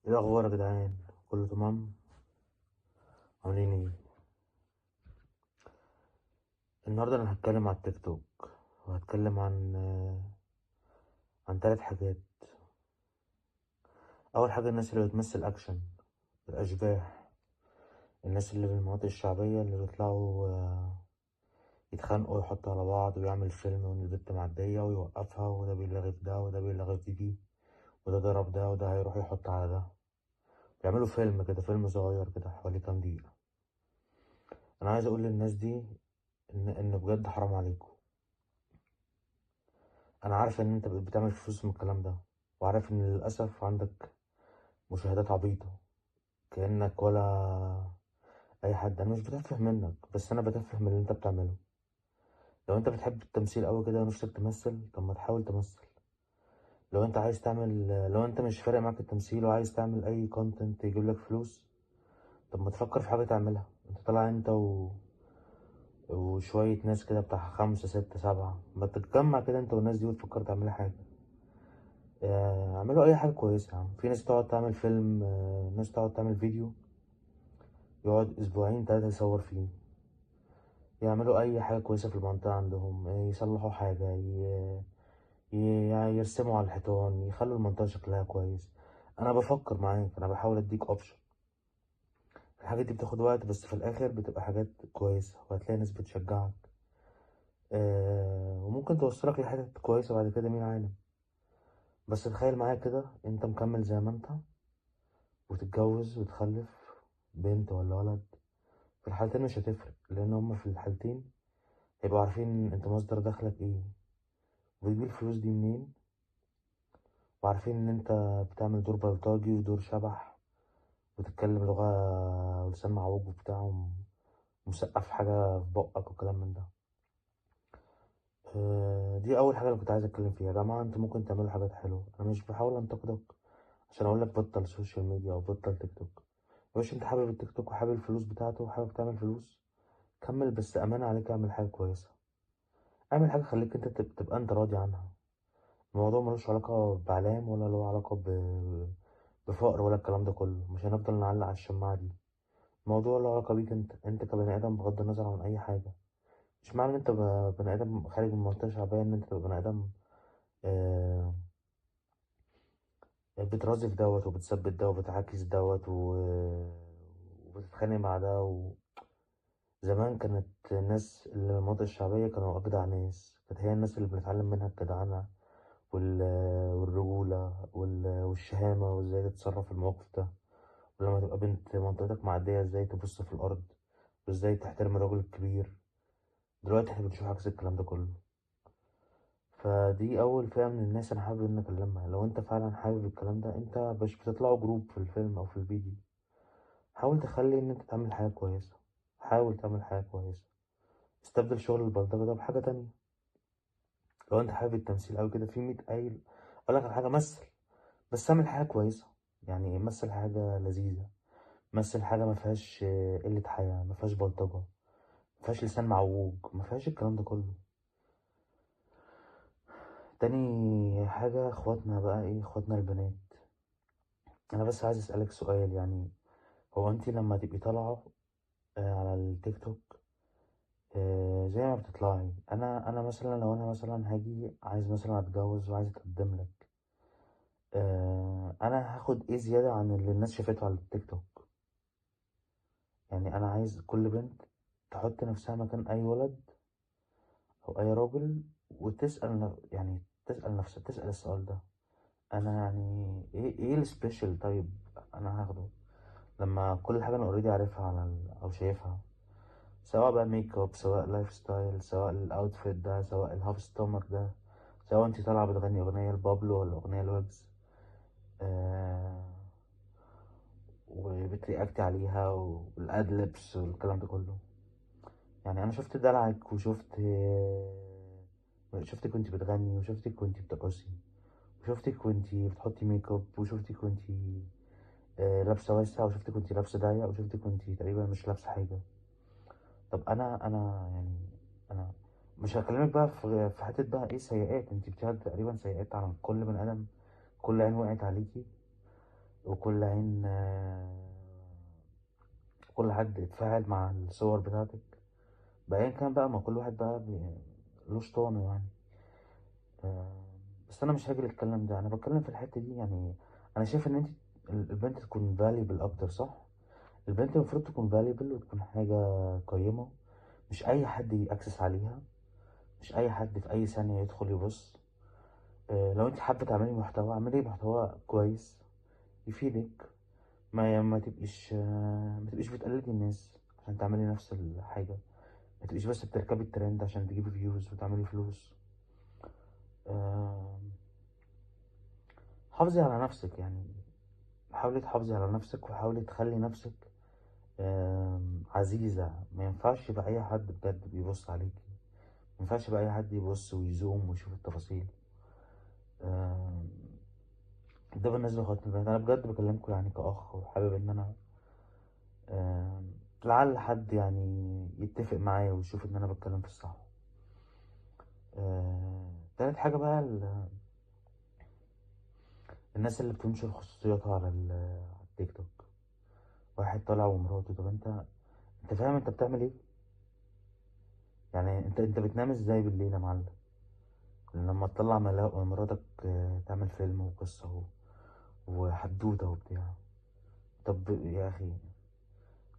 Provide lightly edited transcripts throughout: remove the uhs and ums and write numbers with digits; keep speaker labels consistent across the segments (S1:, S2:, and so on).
S1: ايه الاخبار يا جدعان؟ كله تمام؟ عاملين ايه؟ النهارده انا هتكلم على التيك توك، وهتكلم عن 3 حاجات. اول حاجه الناس اللي بتمثل اكشن، الاشباح، الناس اللي في المناطق الشعبيه اللي بيطلعوا يتخانقوا ويحطوا على بعض ويعمل فيلم، وان البت معديه ويوقفها، وده بيلغي في ده وده بيلغي في دي، وده ضرب ده وده هيروح يحط على ده. بيعملوا فيلم كده، فيلم صغير كده حوالي كام دقيقه. انا عايز اقول للناس دي ان بجد حرام عليكم. انا عارف ان انت بتعمل فلوس من الكلام ده، وعارف ان للاسف عندك مشاهدات عبيطة، كأنك ولا اي حد. انا مش بتفه منك، بس انا بتفه من اللي انت بتعمله. لو انت بتحب التمثيل قوي كده ونفسك تمثل، طب ما تحاول تمثل. لو انت عايز تعمل، لو انت مش فارق معاك التمثيل وعايز تعمل اي كونتنت يجيب لك فلوس، طب ما تفكر في حاجة تعملها. انت طالع انت وشوية ناس كده بتاع 5 6 7، ما تتجمع كده انت والناس دي وتفكر تعملها حاجة. اعملوا اي حاجه كويسه يا عم. في ناس تقعد تعمل فيلم، ناس تقعد تعمل فيديو يقعد اسبوعين 3 يصور فيه. يعملوا اي حاجه كويسه في المنطقه عندهم، يصلحوا حاجه، يرسموا على الحيطان، يخلوا المنطقه شكلها كويس. انا بفكر معاك، انا بحاول اديك اوبشن. الحاجات دي بتاخد وقت، بس في الاخر بتبقى حاجات كويسه، وهتلاقي ناس بتشجعك. وممكن توصلك لحتت كويسه بعد كده، مين عالم. بس تخيل معايا كده، انت مكمل زي ما انت، وتتجوز وتخلف بنت ولا ولد. في الحالتين مش هتفرق، لان هما في الحالتين هيبقوا عارفين انت مصدر دخلك ايه، وبتجيب الفلوس دي منين، وعارفين ان انت بتعمل دور بلطجي ودور شبح، وتتكلم لغة ولسان معوج وبتاع، ومسقف حاجة في بقك وكلام من ده. دي اول حاجة اللي كنت عايز اتكلم فيها. يا جماعة انتوا ممكن تعملوا حاجات حلوة، انا مش بحاول انتقدك عشان اقولك بطل سوشيال ميديا او بطل تيك توك. يا باشا انت حابب التيك توك وحابب الفلوس بتاعته وحابب تعمل فلوس، كمل. بس امانة عليك اعمل حاجة كويسة، اعمل حاجة خليك انت تبقى انت راضي عنها. الموضوع ملوش علاقة بعلام، ولا له علاقة بفقر، ولا الكلام ده كله. مش هنفضل نعلق على الشماعة دي. الموضوع له علاقة بيك انت كبني ادم، بغض النظر عن اي حاجة. مش معنى ان انت بني ادم خارج من منطقة شعبية ان انت تبقى بني ادم آه، بترازف دوت وبتثبت دوت وبتعاكس دوت وبتتخانق مع ده زمان كانت الناس اللي من المناطق الشعبية كانوا أجدع ناس، كانت هي الناس اللي بنتعلم منها الجدعنة والرجولة والشهامة، وازاي تتصرف في الموقف ده. ولما تبقى بنت منطقتك معدية ازاي تبص في الأرض، وازاي تحترم الراجل الكبير. دلوقتي احنا بنشوف عكس الكلام ده كله. فدي أول فئة من الناس أنا حابب إن أكلمها. لو أنت فعلا حابب الكلام ده، أنت مش بتطلعوا جروب في الفيلم أو في الفيديو، حاول تخلي إن أنت تعمل حاجة كويسة. حاول تعمل حاجة كويسة، استبدل شغل البلطجة ده بحاجة تانية. لو أنت حابب التمثيل أوي كده، في 100 أقولك على حاجة، مثل. بس اعمل حاجة كويسة، يعني مثل حاجة لذيذة، مثل حاجة ما فيهاش قلة حياة، ما فيهاش بلطجة، ما فيهاش لسان معوج، ما فيهاش الكلام ده كله. تاني حاجة، اخواتنا بقى، ايه، اخواتنا البنات. انا بس عايز اسألك سؤال، يعني هو انتي لما تبقي طالعة على التيك توك، زي ما بتطلعي، انا مثلا لو انا مثلا هاجي عايز مثلا اتجوز وعايز اتقدم لك، انا هاخد ايه زيادة عن اللي الناس شافته على التيك توك؟ يعني انا عايز كل بنت تحط نفسها مكان اي ولد او اي راجل، وتسأل يعني تسأل نفسها، تسأل السؤال ده: انا يعني ايه السبيشال طيب انا هاخده، لما كل حاجة انا اوريدي عارفها على او شايفها، سواء بقى ميك اب، سواء لايف ستايل، سواء الاوتفيت ده، سواء الهاف ستومك ده، سواء انتي طالعة بتغني اغنية لبابلو ولا اغنية لويجز، آه وبترياكتي عليها، والادلبس والكلام ده كله. يعني انا شفت دلعك، وشفت شفتك وانتي بتغني، وشفتك وانتي بترقصي، وشفتك وانتي بتحطي ميك اب، وشفتك وانتي لابسه واسع، وشفتك وانتي لابسه ضيق، وشفتك وانتي تقريبا مش لابسه حاجه. طب انا يعني انا مش هكلمك بقى في حته بقى ايه سيئات، انتي بتاخدي تقريبا سيئات على كل بني ادم، كل عين وقعت عليكي. وكل عين كل حد اتفاعل مع الصور بتاعتك بأيا كان بقى، ما كل واحد بقى له شطانه يعني. آه، بس انا مش هاجي الكلام ده، انا بتكلم في الحتة دي يعني. انا شايف ان انت البنت تكون valuable اكتر، صح؟ البنت المفروض تكون valuable وتكون حاجة قيمة، مش اي حد يأكسس عليها، مش اي حد في اي ثانية يدخل يبص. لو انت حابة تعملي محتوى، اعملي محتوى كويس يفيدك. ما تبقيش بتقلدي الناس عشان تعملي نفس الحاجة. ما تبقيش بس بتركبي الترند عشان تجيبي فيوز وتعملي فلوس. آه، حافظي على نفسك يعني. حاولي تحافظي على نفسك وحاولي تخلي نفسك عزيزة. ما ينفعش يبقى أي حد بجد بيبص عليكي، ما ينفعش يبقى أي حد يبص ويزوم ويشوف التفاصيل. آم، ده بالنسبة لخواتم البنات. أنا بجد بكلمكم يعني كأخ، وحابب إن أنا آم، لعل حد يعني يتفق معايا ويشوف إن أنا بتكلم في الصح. تالت حاجة بقى الناس اللي بتنشر خصوصياتها على على التيك توك. واحد طالع ومراته، طب انت فاهم انت بتعمل ايه؟ يعني انت بتنام ازاي بالليل يا معلم لما تطلع مراتك تعمل فيلم وقصة وحدوتة وبتاع؟ طب يا اخي،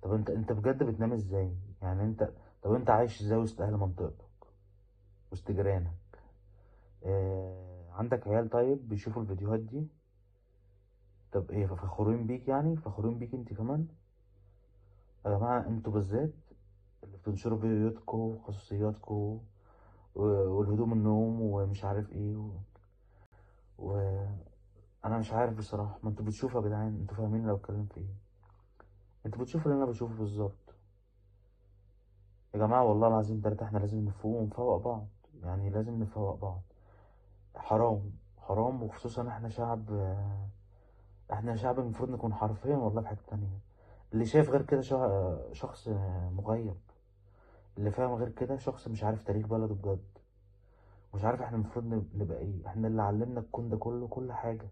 S1: طب انت بجد بتنام ازاي يعني؟ طب انت عايش ازاي وسط اهل منطقتك، وسط جيرانك؟ عندك عيال طيب بيشوفوا الفيديوهات دي؟ طب ايه، فخورين بيك يعني؟ فخورين بيك انت كمان؟ يا جماعة انتوا بالذات اللي بتنشروا فيديوهاتكم وخصوصياتكم والهدوم النوم ومش عارف ايه انا مش عارف بصراحة. ما انتوا بتشوفوا يا جدعان، انتوا فاهمين لو اتكلم في ايه؟ انتوا بتشوفوا اللي انا بشوفه بالظبط. يا جماعة والله العظيم تلاتة، احنا لازم نفوق ونفوق بعض. يعني لازم نفوق بعض. حرام، حرام. وخصوصا احنا شعب المفروض نكون حرفيا والله في حتة تانية. اللي شايف غير كده شخص مغيب. اللي فاهم غير كده شخص مش عارف تاريخ بلده بجد. مش عارف احنا المفروض نبقى ايه. احنا اللي علمنا الكون ده كله كل حاجة.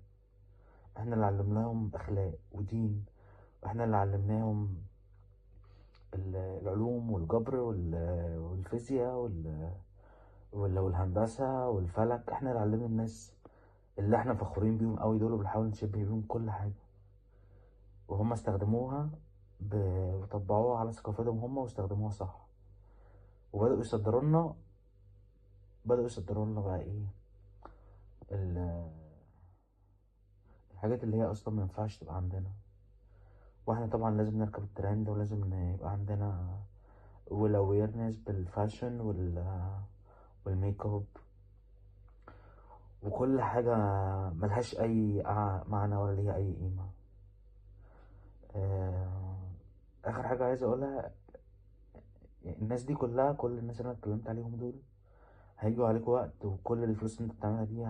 S1: احنا اللي علمناهم اخلاق ودين. احنا اللي علمناهم العلوم والجبر والفيزياء والهندسة والفلك. احنا اللي علمنا الناس اللي احنا فخورين بيهم قوي دول، وبنحاول نشبه بيهم كل حاجة. وهم استخدموها وطبقوها على ثقافتهم هم واستخدموها صح. وبدأوا يصدروا لنا بدأوا يصدروا لنا بقى ايه، ال- الحاجات اللي هي اصلا ما ينفعش تبقى عندنا. واحنا طبعا لازم نركب الترند، ولازم يبقى عندنا والاويرنس بالفاشن والميك اب وكل حاجة ملهاش أي معنى ولا ليها أي قيمة. آه، آخر حاجة عايز أقولها، الناس دي كلها، كل الناس اللي أنا اتكلمت عليهم دول هيجوا عليك وقت، وكل الفلوس اللي أنت بتعملها دي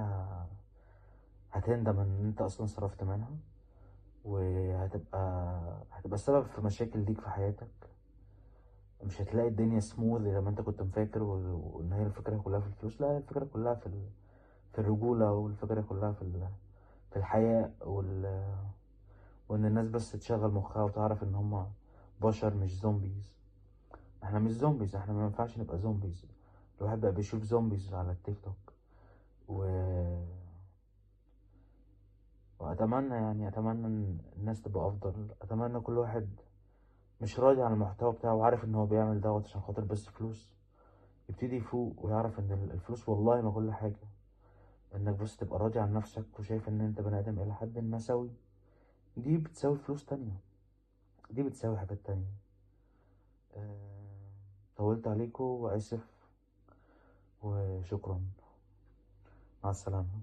S1: هتندم إن أنت أصلا صرفت منها. هتبقى السبب في مشاكل ليك في حياتك. مش هتلاقي الدنيا سموث زي ما أنت كنت مفاكر، وإن هي الفكرة كلها في الفلوس. لا، هي الفكرة كلها في الرجولة، والفكرة كلها في الحياء وان الناس بس تشغل مخها وتعرف ان هما بشر مش زومبيز. احنا مش زومبيز، احنا ما ينفعش نبقى زومبيز. الواحد بقى بيشوف زومبيز على التيك توك و... واتمنى يعني اتمنى ان الناس تبقى افضل. اتمنى كل واحد مش راضي عن المحتوى بتاعه وعارف ان هو بيعمل دوت عشان خاطر بس فلوس، يبتدي يفوق ويعرف ان الفلوس والله ما كل حاجة. انك بس تبقى راضي عن نفسك وشايف ان انت بني ادم الى حد ما سوي، دي بتساوي فلوس تانية، دي بتساوي حاجات تانية. آه، طولت عليكم وآسف، وشكرا. مع السلامة.